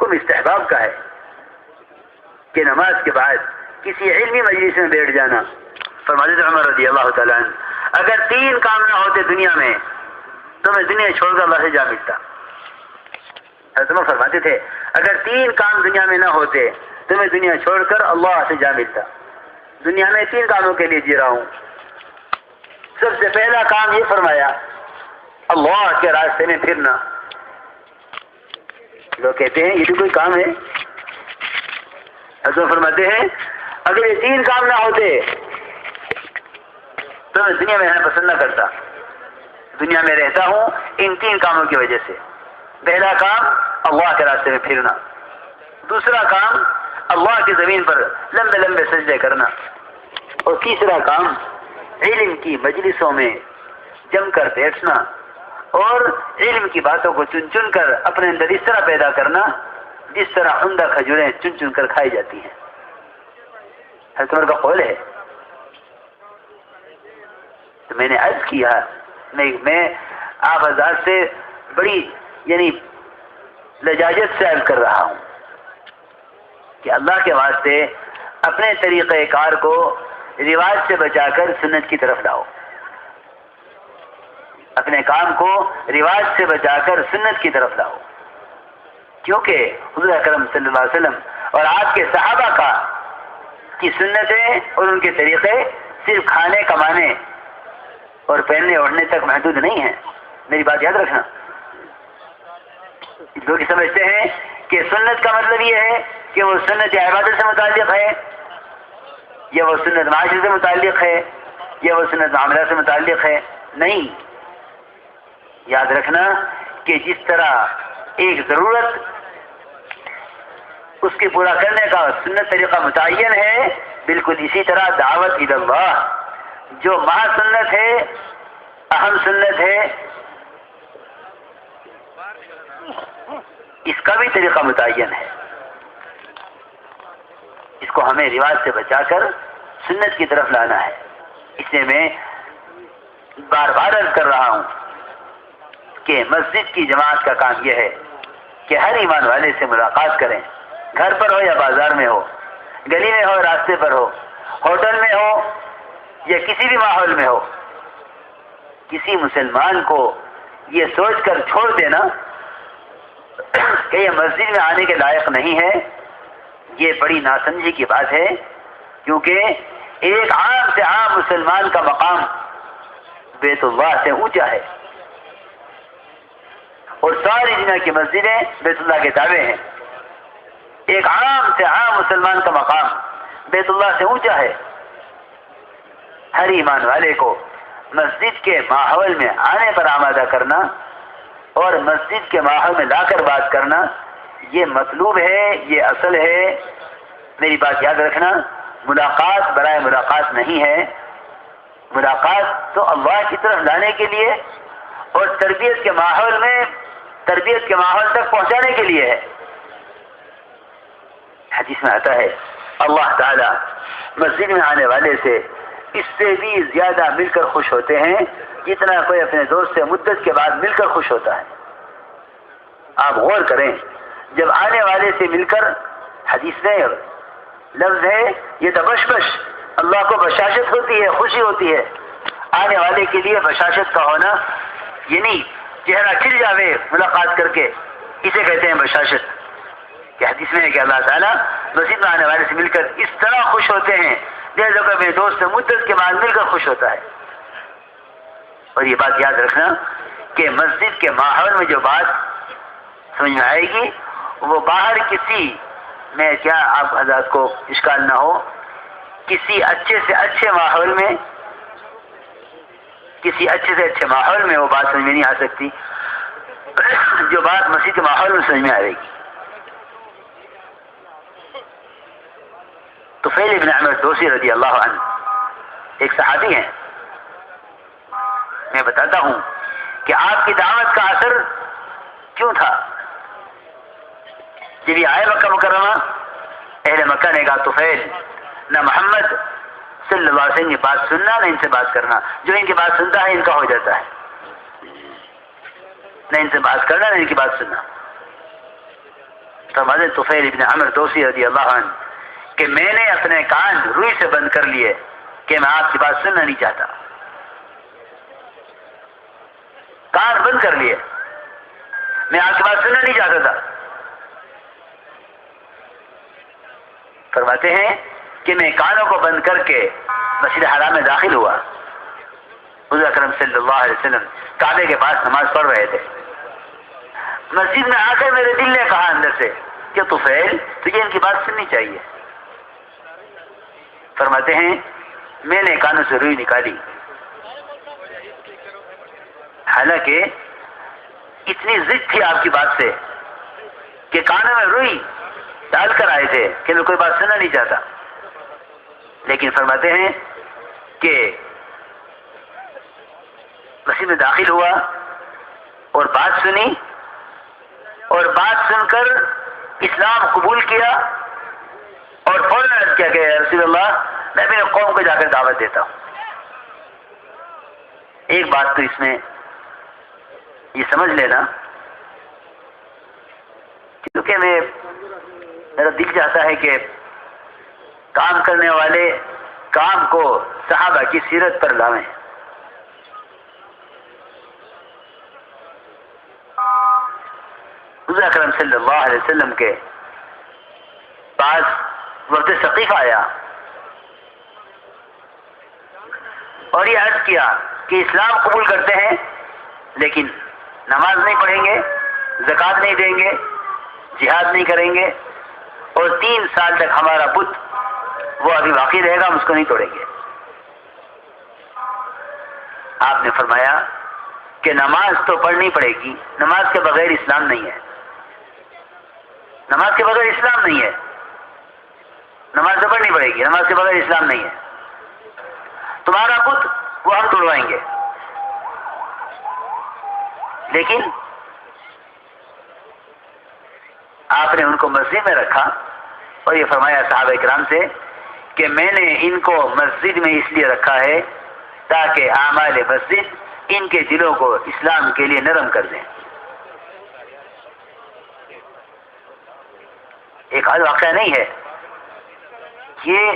حکم استحباب کا ہے کہ نماز کے بعد کسی علمی مجلس میں بیٹھ جانا. فرماتے تھے عمر رضی اللہ تعالیٰ عنہ اگر 3 کام نہ ہوتے دنیا میں تو میں دنیا چھوڑ کر اللہ سے جا ملتا. حضرت عمر فرماتے تھے اگر 3 کام دنیا میں نہ ہوتے تو میں دنیا چھوڑ کر اللہ سے جا ملتا. دنیا میں 3 کاموں کے لیے جی رہا ہوں. سب سے پہلا کام یہ فرمایا اللہ کے راستے میں پھرنا. لوگ کہتے ہیں یہ بھی کوئی کام ہے. حضرت فرماتے ہیں اگر یہ 3 کام نہ ہوتے تو میں دنیا میں رہنا پسند نہ کرتا. دنیا میں رہتا ہوں ان 3 کاموں کی وجہ سے. پہلا کام اللہ کے راستے میں پھرنا. دوسرا کام اللہ کی زمین پر لمبے لمبے سجدے کرنا. اور تیسرا کام علم کی مجلسوں میں جم کر بیٹھنا اور علم کی باتوں کو چن چن کر اپنے اندر اس طرح پیدا کرنا جس طرح عمدہ کھجوریں چن چن کر کھائی جاتی ہیں. حضرت عمر کا قول ہے. تو میں نے عرض کیا میں آپ حضرات سے بڑی یعنی لجاجت سے عرض کر رہا ہوں کہ اللہ کے واسطے اپنے طریقہ کار کو رواج سے بچا کر سنت کی طرف لاؤ. اپنے کام کو رواج سے بچا کر سنت کی طرف لاؤ. کیونکہ حضور اکرم صلی اللہ علیہ وسلم اور آپ کے صحابہ کی سنتیں اور ان کے طریقے صرف کھانے کمانے اور پہننے اوڑھنے تک محدود نہیں ہیں. میری بات یاد رکھنا. لوگ سمجھتے ہیں کہ سنت کا مطلب یہ ہے کہ وہ سنت عبادت سے متعلق ہے, یا وہ سنت معاشرے سے متعلق ہے, یا وہ سنت معاملہ سے متعلق ہے. نہیں, یاد رکھنا کہ جس طرح ایک ضرورت اس کے پورا کرنے کا سنت طریقہ متعین ہے, بالکل اسی طرح دعوت الی اللہ جو مہا سنت ہے, اہم سنت ہے, اس کا بھی طریقہ متعین ہے. اس کو ہمیں رواج سے بچا کر سنت کی طرف لانا ہے. اس لیے میں بار بار عرض کر رہا ہوں کہ مسجد کی جماعت کا کام یہ ہے کہ ہر ایمان والے سے ملاقات کریں, گھر پر ہو یا بازار میں ہو, گلی میں ہو, راستے پر ہو, ہوٹل میں ہو یا کسی بھی ماحول میں ہو. کسی مسلمان کو یہ سوچ کر چھوڑ دینا کہ یہ مسجد میں آنے کے لائق نہیں ہے, یہ بڑی ناسمجھی کی بات ہے. کیونکہ ایک عام سے عام مسلمان کا مقام بیت اللہ سے اونچا ہے اور ساری دنیا کی مسجدیں بیت اللہ کے تابع ہیں. ایک عام سے عام مسلمان کا مقام بیت اللہ سے اونچا ہے. ہر ایمان والے کو مسجد کے ماحول میں آنے پر آمادہ کرنا اور مسجد کے ماحول میں لا کر بات کرنا یہ مطلوب ہے, یہ اصل ہے. میری بات یاد رکھنا, ملاقات برائے ملاقات نہیں ہے. ملاقات تو اللہ کی طرف لانے کے لیے اور تربیت کے ماحول تک پہنچانے کے لیے ہے. حدیث میں آتا ہے اللہ تعالی مسجد میں آنے والے سے اس سے بھی زیادہ مل کر خوش ہوتے ہیں جتنا کوئی اپنے دوست سے مدت کے بعد مل کر خوش ہوتا ہے. آپ غور کریں, جب آنے والے سے مل کر, حدیث میں لفظ ہے یہ تبشبش, اللہ کو بشاشت ہوتی ہے, خوشی ہوتی ہے. آنے والے کے لیے بشاشت کا ہونا یہ نہیں چہرہ کھل جاوے ملاقات کر کے, اسے کہتے ہیں بشاشت. کہ حدیث میں ہے کہ اللہ تعالیٰ مسجد میں آنے والے سے مل کر اس طرح خوش ہوتے ہیں جیسے کہ اپنے دوست سے مدت کے بعد مل کر خوش ہوتا ہے. اور یہ بات یاد رکھنا کہ مسجد کے ماحول میں جو بات سمجھ میں آئے گی وہ باہر کسی میں, کیا آپ حضرات کو اشکال نہ ہو, کسی اچھے سے اچھے ماحول میں وہ بات سمجھ میں نہیں آ سکتی جو بات مسجد کے ماحول میں سمجھ میں آئے گی. طفیل بن عمرو دوسی رضی اللہ عنہ ایک صحابی ہیں. میں بتاتا ہوں کہ آپ کی دعوت کا اثر کیوں تھا. جب یہ آئے مکہ مکرمہ, اہل مکہ نے کہا طفیل نہ محمد صلی اللہ علیہ وسلم کی بات سننا نہ ان سے بات کرنا, جو ان کی بات سنتا ہے ان کا ہو جاتا ہے. نہ ان سے بات کرنا نہ ان کی بات سننا. فرماتے طفیل ابن عمر دوسی رضی اللہ عنہ کہ میں نے اپنے کان روئی سے بند کر لیے کہ میں آپ کی بات سننا نہیں چاہتا. کان بند کر لیے، میں آپ کی بات سننا نہیں چاہتا تھا. فرماتے ہیں کہ میں کانوں کو بند کر کے مسجد حرام میں داخل ہوا. حضور اکرم صلی اللہ علیہ وسلم کعبے کے پاس نماز پڑھ رہے تھے. مسجد میں آ کر میرے دل نے کہا اندر سے کہ طفیل تجھے ان کی بات سننی چاہیے. فرماتے ہیں میں نے کانوں سے روئی نکالی، حالانکہ اتنی ضد تھی آپ کی بات سے کہ کانوں میں روئی ڈال کر آئے تھے کہ میں کوئی بات سننا نہیں چاہتا. لیکن فرماتے ہیں کہ مسجد میں داخل ہوا اور بات سنی، اور بات سن کر اسلام قبول کیا، اور فوراً عرض کیا کہ یا رسول اللہ میں میرے قوم کو جا کر دعوت دیتا ہوں. ایک بات تو اس میں یہ سمجھ لینا، کیونکہ میرا دل چاہتا ہے کہ کام کرنے والے کام کو صحابہ کی سیرت پر لاویں. حضور اکرم صلی اللہ علیہ وسلم کے پاس وقت ثقیف آیا اور یہ عرض کیا کہ اسلام قبول کرتے ہیں لیکن نماز نہیں پڑھیں گے، زکوٰۃ نہیں دیں گے، جہاد نہیں کریں گے، اور 3 سال تک ہمارا بت وہ ابھی باقی رہے گا، ہم اس کو نہیں توڑیں گے. آپ نے فرمایا کہ نماز تو پڑھنی پڑے گی، نماز کے بغیر اسلام نہیں ہے. نماز کے بغیر اسلام نہیں ہے. نماز تو پڑھنی پڑے گی، نماز کے بغیر اسلام نہیں ہے. تمہارا بت وہ ہم توڑوائیں گے، لیکن آپ نے ان کو مسجد میں رکھا اور یہ فرمایا صحابہ کرام سے کہ میں نے ان کو مسجد میں اس لیے رکھا ہے تاکہ اعمال مسجد ان کے دلوں کو اسلام کے لیے نرم کر دیں. ایک آدھ واقعہ نہیں ہے یہ.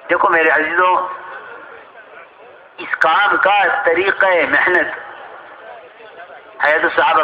دیکھو میرے عزیزوں، اس کام کا طریقہ محنت حیات الصحابہ